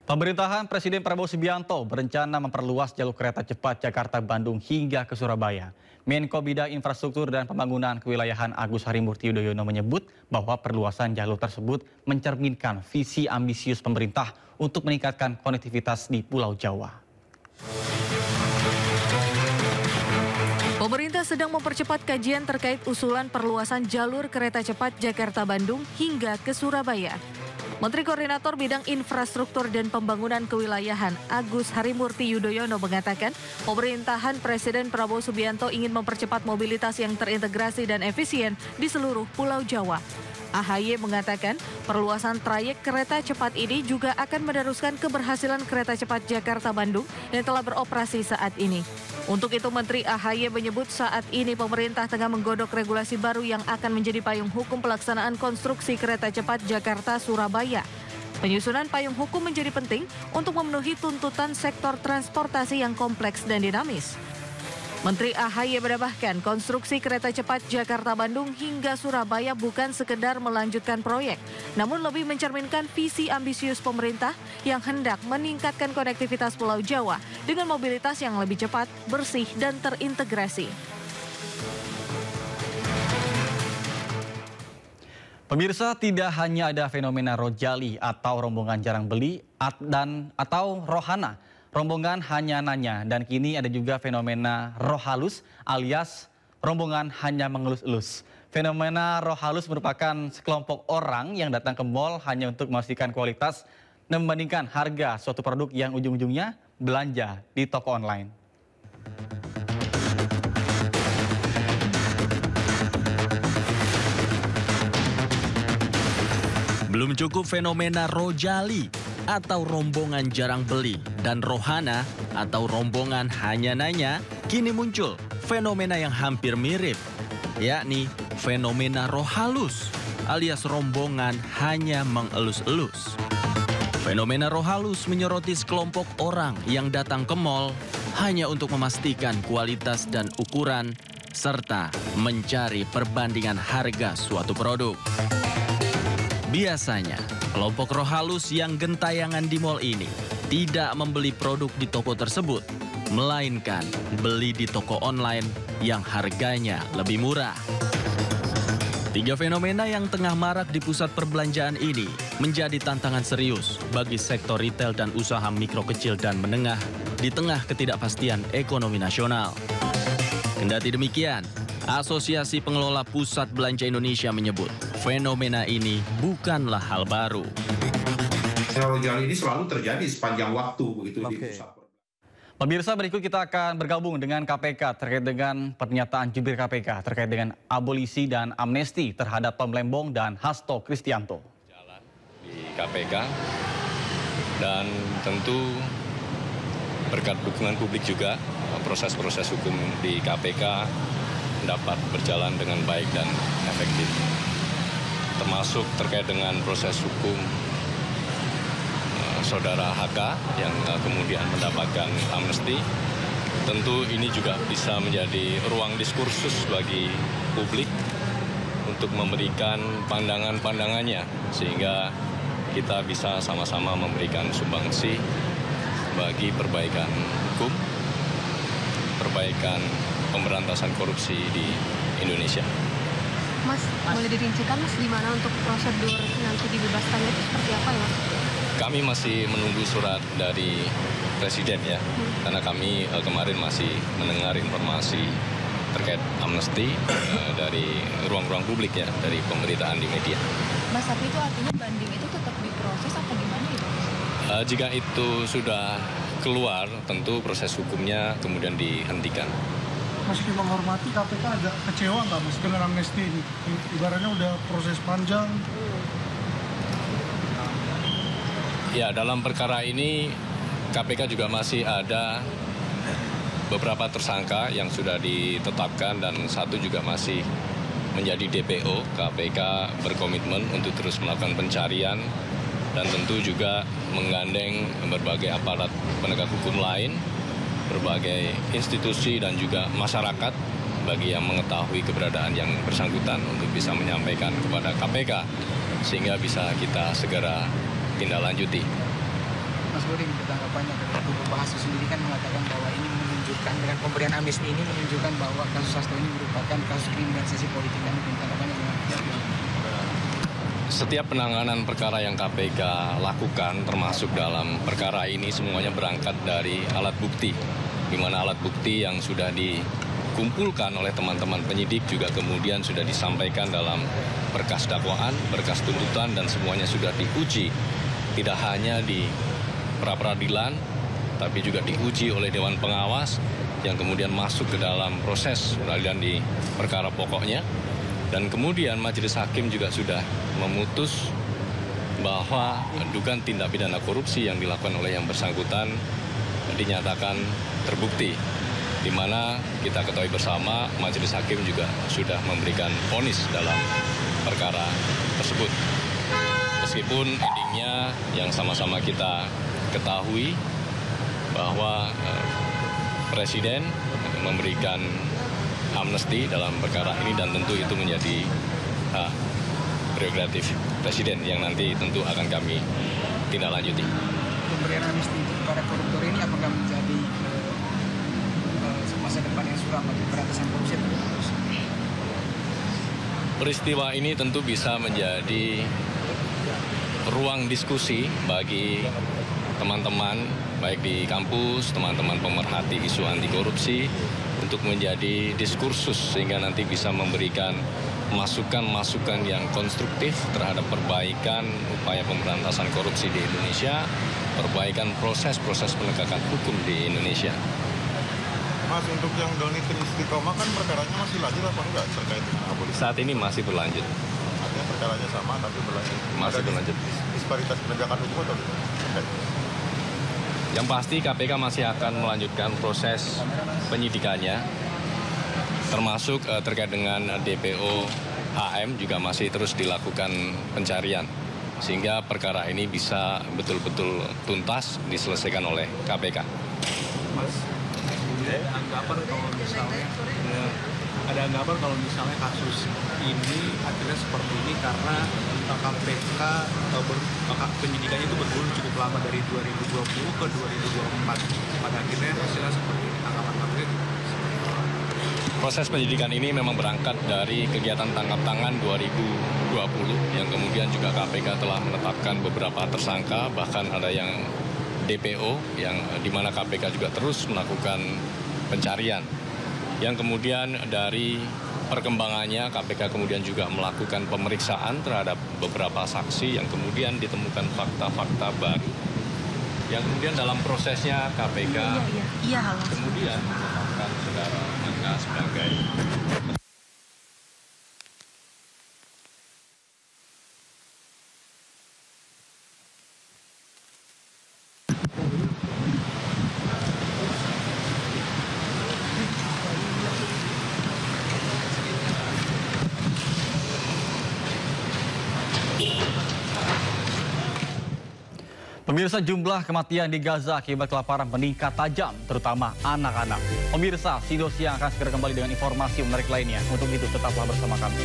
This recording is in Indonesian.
Pemerintahan Presiden Prabowo Subianto berencana memperluas jalur kereta cepat Jakarta-Bandung hingga ke Surabaya. Menko Bidang Infrastruktur dan Pembangunan Kewilayahan Agus Harimurti Yudhoyono menyebut bahwa perluasan jalur tersebut mencerminkan visi ambisius pemerintah untuk meningkatkan konektivitas di Pulau Jawa. Pemerintah sedang mempercepat kajian terkait usulan perluasan jalur kereta cepat Jakarta-Bandung hingga ke Surabaya. Menteri Koordinator Bidang Infrastruktur dan Pembangunan Kewilayahan Agus Harimurti Yudhoyono mengatakan pemerintahan Presiden Prabowo Subianto ingin mempercepat mobilitas yang terintegrasi dan efisien di seluruh Pulau Jawa. AHY mengatakan perluasan trayek kereta cepat ini juga akan meneruskan keberhasilan kereta cepat Jakarta-Bandung yang telah beroperasi saat ini. Untuk itu Menteri AHY menyebut saat ini pemerintah tengah menggodok regulasi baru yang akan menjadi payung hukum pelaksanaan konstruksi kereta cepat Jakarta-Surabaya. Penyusunan payung hukum menjadi penting untuk memenuhi tuntutan sektor transportasi yang kompleks dan dinamis. Menteri AHY menambahkan konstruksi kereta cepat Jakarta-Bandung hingga Surabaya bukan sekedar melanjutkan proyek, namun lebih mencerminkan visi ambisius pemerintah yang hendak meningkatkan konektivitas Pulau Jawa dengan mobilitas yang lebih cepat, bersih, dan terintegrasi. Pemirsa, tidak hanya ada fenomena rojali atau rombongan jarang beli atau rohana. Rombongan hanya nanya, dan kini ada juga fenomena roh halus alias rombongan hanya mengelus-elus. Fenomena roh halus merupakan sekelompok orang yang datang ke mal hanya untuk memastikan kualitas dan membandingkan harga suatu produk yang ujung-ujungnya belanja di toko online. Belum cukup fenomena rojali atau rombongan jarang beli dan rohana atau rombongan hanya nanya, kini muncul fenomena yang hampir mirip, yakni fenomena roh halus alias rombongan hanya mengelus-elus. Fenomena roh halus menyoroti sekelompok orang yang datang ke mal hanya untuk memastikan kualitas dan ukuran serta mencari perbandingan harga suatu produk. Biasanya, kelompok roh halus yang gentayangan di mal ini tidak membeli produk di toko tersebut, melainkan beli di toko online yang harganya lebih murah. Tiga fenomena yang tengah marak di pusat perbelanjaan ini menjadi tantangan serius bagi sektor retail dan usaha mikro kecil dan menengah di tengah ketidakpastian ekonomi nasional. Kendati demikian, Asosiasi Pengelola Pusat Belanja Indonesia menyebut fenomena ini bukanlah hal baru. Rojali ini selalu terjadi sepanjang waktu begitu di pusat. Pemirsa, berikut kita akan bergabung dengan KPK terkait dengan pernyataan jubir KPK terkait dengan abolisi dan amnesti terhadap Tom Lembong dan Hasto Kristianto. Jalan di KPK dan tentu berkat dukungan publik juga proses-proses hukum di KPK dapat berjalan dengan baik dan efektif. Termasuk terkait dengan proses hukum saudara HK yang kemudian mendapatkan amnesti. Tentu ini juga bisa menjadi ruang diskursus bagi publik untuk memberikan pandangan-pandangannya sehingga kita bisa sama-sama memberikan sumbangsi bagi perbaikan hukum, perbaikan pemberantasan korupsi di Indonesia. Mas, boleh dirincikan Mas di mana untuk prosedur nanti dibebaskannya itu seperti apa ya? Kami masih menunggu surat dari Presiden ya, karena kami kemarin masih mendengar informasi terkait amnesti dari ruang-ruang publik ya, dari pemberitaan di media. Mas, tapi itu artinya banding itu tetap diproses atau gimana itu? Jika itu sudah keluar, tentu proses hukumnya kemudian dihentikan. Meski menghormati, KPK agak kecewa nggak Mas dengan amnesti ini? Ibaratnya udah proses panjang. Ya, dalam perkara ini KPK juga masih ada beberapa tersangka yang sudah ditetapkan dan satu juga masih menjadi DPO. KPK berkomitmen untuk terus melakukan pencarian dan tentu juga menggandeng berbagai aparat penegak hukum lain, berbagai institusi dan juga masyarakat bagi yang mengetahui keberadaan yang bersangkutan untuk bisa menyampaikan kepada KPK sehingga bisa kita segera tindak lanjuti. Mas, Nuril tanggapannya dari kubu Pak Hasto sendiri kan mengatakan bahwa ini menunjukkan dengan pemberian amnesti ini menunjukkan bahwa kasus Hasto ini merupakan kasus kriminalisasi politik dan hukum. Tanggapannya gimana? Setiap penanganan perkara yang KPK lakukan termasuk dalam perkara ini semuanya berangkat dari alat bukti, di mana alat bukti yang sudah dikumpulkan oleh teman-teman penyidik juga kemudian sudah disampaikan dalam berkas dakwaan, berkas tuntutan, dan semuanya sudah diuji. Tidak hanya di pra-peradilan, tapi juga diuji oleh Dewan Pengawas yang kemudian masuk ke dalam proses peradilan di perkara pokoknya. Dan kemudian Majelis Hakim juga sudah memutus bahwa dugaan tindak pidana korupsi yang dilakukan oleh yang bersangkutan dinyatakan terbukti. Di mana kita ketahui bersama Majelis Hakim juga sudah memberikan vonis dalam perkara tersebut. Meskipun endingnya yang sama-sama kita ketahui bahwa Presiden memberikan amnesti dalam perkara ini dan tentu itu menjadi hak prerogatif Presiden yang nanti tentu akan kami tindak lanjuti. Pemberian amnesti kepada koruptor ini apakah menjadi masa depan yang suram bagi pemberantasan korupsi? Peristiwa ini tentu bisa menjadi ruang diskusi bagi teman-teman baik di kampus, teman-teman pemerhati isu anti korupsi untuk menjadi diskursus sehingga nanti bisa memberikan masukan-masukan yang konstruktif terhadap perbaikan upaya pemberantasan korupsi di Indonesia, perbaikan proses-proses penegakan hukum di Indonesia. Mas, untuk yang Donitin Istiqomah kan perkaranya masih lanjut apa enggak terkait dengan abolisi? Saat ini masih berlanjut. Artinya perkaranya sama tapi berlanjut. Masih berlanjut. Disparitas penegakan hukum atau tidak? Yang pasti KPK masih akan melanjutkan proses penyidikannya, termasuk terkait dengan DPO HM juga masih terus dilakukan pencarian, sehingga perkara ini bisa betul-betul tuntas diselesaikan oleh KPK. Mas, ada anggapan kalau misalnya kasus ini akhirnya seperti ini karena KPK penyidikannya itu bergulir cukup lama dari 2020 ke 2024. Pada akhirnya hasilnya seperti ini. Tanggapan KPK? Proses penyidikan ini memang berangkat dari kegiatan tangkap tangan 2020 yang kemudian juga KPK telah menetapkan beberapa tersangka, bahkan ada yang DPO yang dimana KPK juga terus melakukan pencarian. Yang kemudian dari perkembangannya KPK kemudian juga melakukan pemeriksaan terhadap beberapa saksi yang kemudian ditemukan fakta-fakta baru. Yang kemudian dalam prosesnya KPK kemudian menetapkan saudara Mangga sebagai Pemirsa, jumlah kematian di Gaza akibat kelaparan meningkat tajam, terutama anak-anak. Pemirsa, Sido Siang akan segera kembali dengan informasi menarik lainnya. Untuk itu, tetaplah bersama kami.